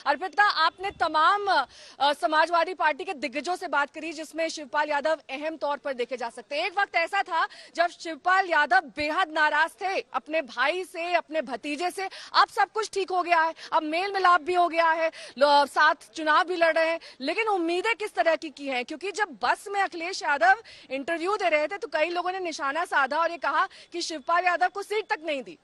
अर्पिता, आपने तमाम समाजवादी पार्टी के दिग्गजों से बात करी, जिसमें शिवपाल यादव अहम तौर पर देखे जा सकते हैं। एक वक्त ऐसा था जब शिवपाल यादव बेहद नाराज थे अपने भाई से, अपने भतीजे से। अब सब कुछ ठीक हो गया है, अब मेल मिलाप भी हो गया है, साथ चुनाव भी लड़ रहे हैं। लेकिन उम्मीदें किस तरह की हैं? क्योंकि जब बस में अखिलेश यादव इंटरव्यू दे रहे थे तो कई लोगों ने निशाना साधा और ये कहा कि शिवपाल यादव को सीट तक नहीं दी।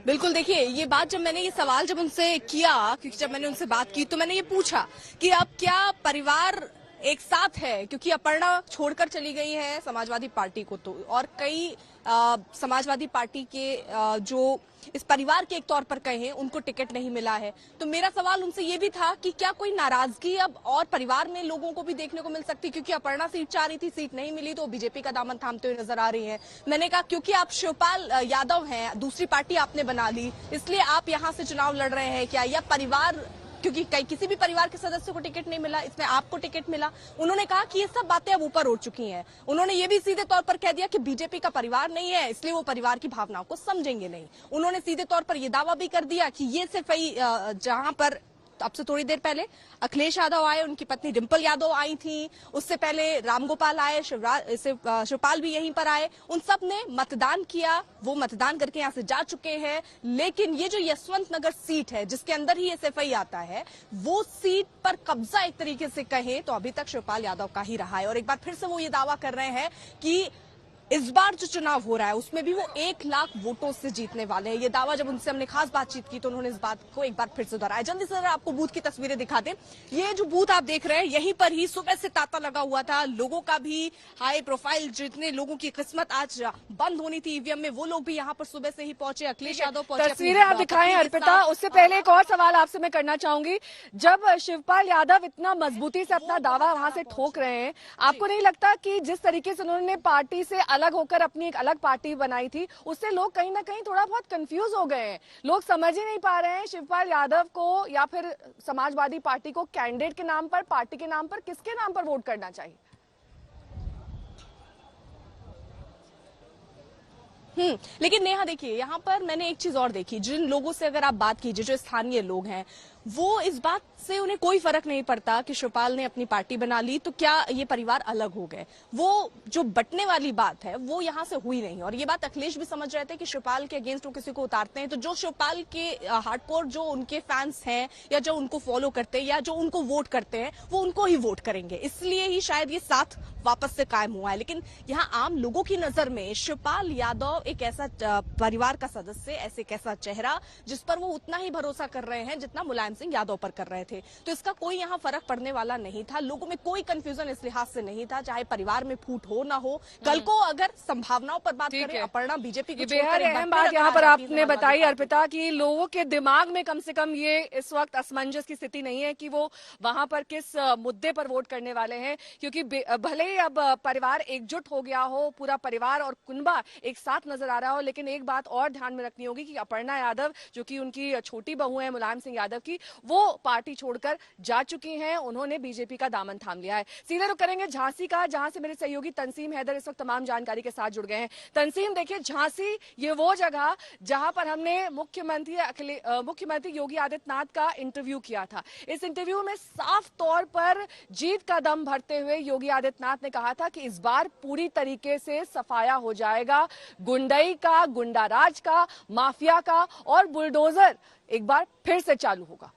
बिल्कुल, देखिए ये बात जब मैंने ये सवाल जब उनसे किया, क्योंकि जब मैंने उनसे बात की तो मैंने ये पूछा कि अब क्या परिवार एक साथ है, क्योंकि अपर्णा छोड़कर चली गई है समाजवादी पार्टी को, तो और कई समाजवादी पार्टी के जो इस परिवार के एक तौर पर कहे उनको टिकट नहीं मिला है। तो मेरा सवाल उनसे ये भी था कि क्या कोई नाराजगी अब और परिवार में लोगों को भी देखने को मिल सकती, क्योंकि अपर्णा सीट चाह रही थी, सीट नहीं मिली तो बीजेपी का दामन थामते हुए नजर आ रही है। मैंने कहा क्योंकि आप शिवपाल यादव हैं, दूसरी पार्टी आपने बना ली, इसलिए आप यहां से चुनाव लड़ रहे हैं क्या, या परिवार, क्योंकि किसी भी परिवार के सदस्य को टिकट नहीं मिला, इसमें आपको टिकट मिला। उन्होंने कहा कि ये सब बातें अब ऊपर उठ चुकी हैं। उन्होंने ये भी सीधे तौर पर कह दिया कि बीजेपी का परिवार नहीं है, इसलिए वो परिवार की भावनाओं को समझेंगे नहीं। उन्होंने सीधे तौर पर यह दावा भी कर दिया कि ये सिर्फ जहां पर अब से थोड़ी देर पहले अखिलेश यादव आए, उनकी पत्नी डिंपल यादव आई थी, उससे पहले रामगोपाल आए, शिवपाल भी यहीं पर आए, उन सब ने मतदान किया, वो मतदान करके यहां से जा चुके हैं। लेकिन ये जो यशवंत नगर सीट है जिसके अंदर ही एसएफआई आता है, वो सीट पर कब्जा एक तरीके से कहे तो अभी तक शिवपाल यादव का ही रहा है। और एक बार फिर से वो ये दावा कर रहे हैं कि इस बार जो चुनाव हो रहा है उसमें भी वो 1 लाख वोटों से जीतने वाले हैं। ये दावा जब उनसे हमने खास बातचीत की तो उन्होंने इस बात को एक बार फिर से दोहराया। जल्दी से जरा आपको बूथ की तस्वीरें दिखा दें। ये जो बूथ आप देख रहे हैं, यहीं पर ही सुबह से तांता लगा हुआ था, लोगों का भी हाई प्रोफाइल, जितने लोगों की किस्मत आज बंद होनी थी ईवीएम में, वो लोग भी यहाँ पर सुबह से ही पहुंचे। अखिलेश यादव पहुंचे। तस्वीरें आप दिखाएं अर्पिता। उससे पहले एक और सवाल आपसे मैं करना चाहूंगी, जब शिवपाल यादव इतना मजबूती से अपना दावा वहां से ठोक रहे हैं, आपको नहीं लगता कि जिस तरीके से उन्होंने पार्टी से अलग होकर अपनी एक अलग पार्टी बनाई थी, उससे लोग कहीं ना कहीं थोड़ा बहुत कंफ्यूज हो गए हैं? लोग समझ ही नहीं पा रहे हैं शिवपाल यादव को या फिर समाजवादी पार्टी को कैंडिडेट के नाम पर, पार्टी के नाम पर, किसके नाम पर वोट करना चाहिए। लेकिन नेहा देखिए, यहाँ पर मैंने एक चीज और देखी, जिन लोगों से अगर आप बात कीजिए, जो स्थानीय लोग हैं, वो इस बात से उन्हें कोई फर्क नहीं पड़ता कि शिवपाल ने अपनी पार्टी बना ली तो क्या ये परिवार अलग हो गए। वो जो बंटने वाली बात है वो यहां से हुई नहीं। और ये बात अखिलेश भी समझ रहे थे कि शिवपाल के अगेंस्ट वो किसी को उतारते हैं तो जो शिवपाल के हार्डकोर जो उनके फैंस हैं या जो उनको फॉलो करते हैं या जो उनको वोट करते हैं, वो उनको ही वोट करेंगे। इसलिए ही शायद ये साथ वापस से कायम हुआ है। लेकिन यहाँ आम लोगों की नजर में शिवपाल यादव एक ऐसा परिवार का सदस्य, ऐसे एक ऐसा चेहरा जिस पर वो उतना ही भरोसा कर रहे हैं जितना मुलायम सिंह यादव पर कर रहे थे। तो इसका कोई यहाँ फर्क पड़ने वाला नहीं था। लोगों में कोई कंफ्यूजन इस लिहाज से नहीं था, चाहे परिवार में फूट हो ना हो। कल को अगर संभावनाओं पर बात करें, अपर्णा बीजेपी की बेहद अहम बात यहाँ पर आपने बताई अर्पिता, कि लोगों के दिमाग में कम से कम ये इस वक्त असमंजस की स्थिति नहीं है कि वो वहां पर किस मुद्दे पर वोट करने वाले हैं। क्योंकि भले ही अब परिवार एकजुट हो गया हो, पूरा परिवार और कुनबा एक साथ नजर आ रहा हो, लेकिन एक बात और ध्यान में रखनी होगी कि अपर्णा यादव, जो कि उनकी छोटी बहू है मुलायम सिंह यादव की, वो पार्टी छोड़कर जा चुकी हैं। उन्होंने बीजेपी का दामन थाम लिया है। सीधे रुख करेंगे झांसी का, जहां से मेरे सहयोगी तंसीम हैदर इस वक्त तमाम जानकारी के साथ जुड़ गए हैं। तंसीम, देखिए झांसी ये वो जगह जहां पर हमने मुख्यमंत्री योगी आदित्यनाथ का इंटरव्यू किया था। इस इंटरव्यू में साफ तौर पर जीत का दम भरते हुए योगी आदित्यनाथ ने कहा था कि इस बार पूरी तरीके से सफाया हो जाएगा गुंडई का, गुंडाराज का, माफिया का, और बुलडोजर एक बार फिर से चालू होगा।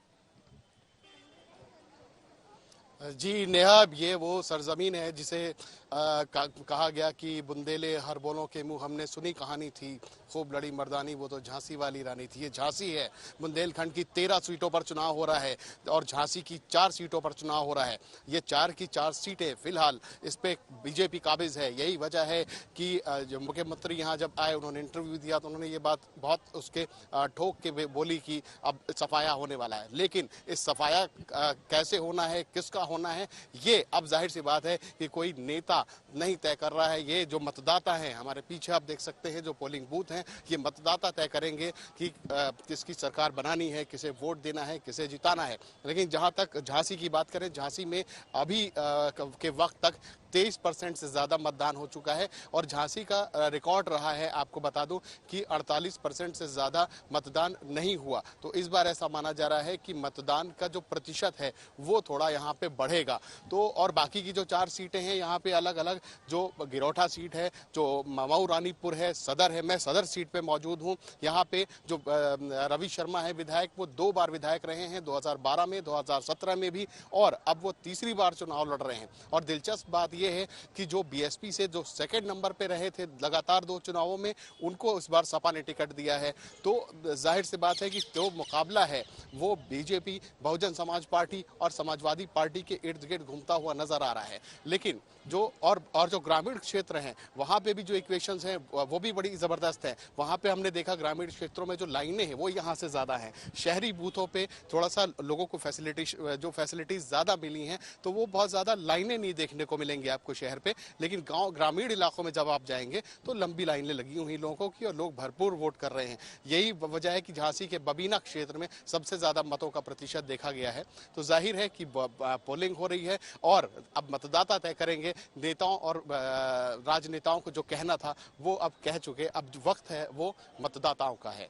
जी नेहा, ये वो सरजमीन है जिसे कहा गया कि बुंदेले हर बोलों के मुंह, हमने सुनी कहानी थी खूब लड़ी मर्दानी, वो तो झांसी वाली रानी थी। ये झांसी है। बुंदेलखंड की 13 सीटों पर चुनाव हो रहा है और झांसी की 4 सीटों पर चुनाव हो रहा है। ये 4 की 4 सीटें फिलहाल इस पे बीजेपी काबिज है। यही वजह है कि जो मुख्यमंत्री यहाँ जब आए, उन्होंने इंटरव्यू दिया तो उन्होंने ये बात बहुत उसके ठोक के बोली कि अब सफाया होने वाला है। लेकिन इस सफाया कैसे होना है, किसका होना है, ये अब जाहिर सी बात है कि कोई नेता मतदाता नहीं तय कर रहा है, ये जो मतदाता हैं हमारे पीछे आप देख सकते हैं जो पोलिंग बूथ हैं, ये मतदाता तय करेंगे कि किसकी सरकार बनानी है, किसे वोट देना है, किसे जिताना है। लेकिन जहां तक झांसी की बात करें, झांसी में अभी के वक्त तक 23% से ज्यादा मतदान हो चुका है और झांसी का रिकॉर्ड रहा है, आपको बता दूं कि 48% से ज्यादा मतदान नहीं हुआ। तो इस बार ऐसा माना जा रहा है कि मतदान का जो प्रतिशत है वो थोड़ा यहाँ पे बढ़ेगा। तो और बाकी की जो 4 सीटें हैं यहाँ पे अलग अलग, जो गिरोठा सीट है, जो मऊ रानीपुर है, सदर है, मैं सदर सीट पे मौजूद हूँ। यहाँ पे जो रवि शर्मा है विधायक, वो 2 बार विधायक रहे हैं, 2012 में, 2017 में भी, और अब वो तीसरी बार चुनाव लड़ रहे हैं। और दिलचस्प बात ये है कि जो बीएसपी से जो सेकंड नंबर पे रहे थे लगातार 2 चुनावों में, उनको इस बार सपा ने टिकट दिया है। तो जाहिर सी बात है कि जो मुकाबला है वो बीजेपी, बहुजन समाज पार्टी और समाजवादी पार्टी के इर्द गिर्द घूमता हुआ नजर आ रहा है। लेकिन जो और जो ग्रामीण क्षेत्र हैं वहां पे भी जो इक्वेशंस हैं वो भी बड़ी जबरदस्त है। वहां पे हमने देखा ग्रामीण क्षेत्रों में जो लाइनें हैं वो यहाँ से ज्यादा हैं। शहरी बूथों पे थोड़ा सा लोगों को फैसिलिटीज ज्यादा मिली हैं, तो वो बहुत ज्यादा लाइनें नहीं देखने को मिलेंगी आपको शहर पे। लेकिन गांव ग्रामीण इलाकों में जब आप जाएंगे तो लंबी लाइनें लगी हुई लोगों की और लोग भरपूर वोट कर रहे हैं। यही वजह है कि झांसी के बबीना क्षेत्र में सबसे ज्यादा मतों का प्रतिशत देखा गया है। तो जाहिर है कि पोलिंग हो रही है और अब मतदाता तय करेंगे। नेताओं और राजनेताओं को जो कहना था वो अब कह चुके, अब वक्त है वो मतदाताओं का है।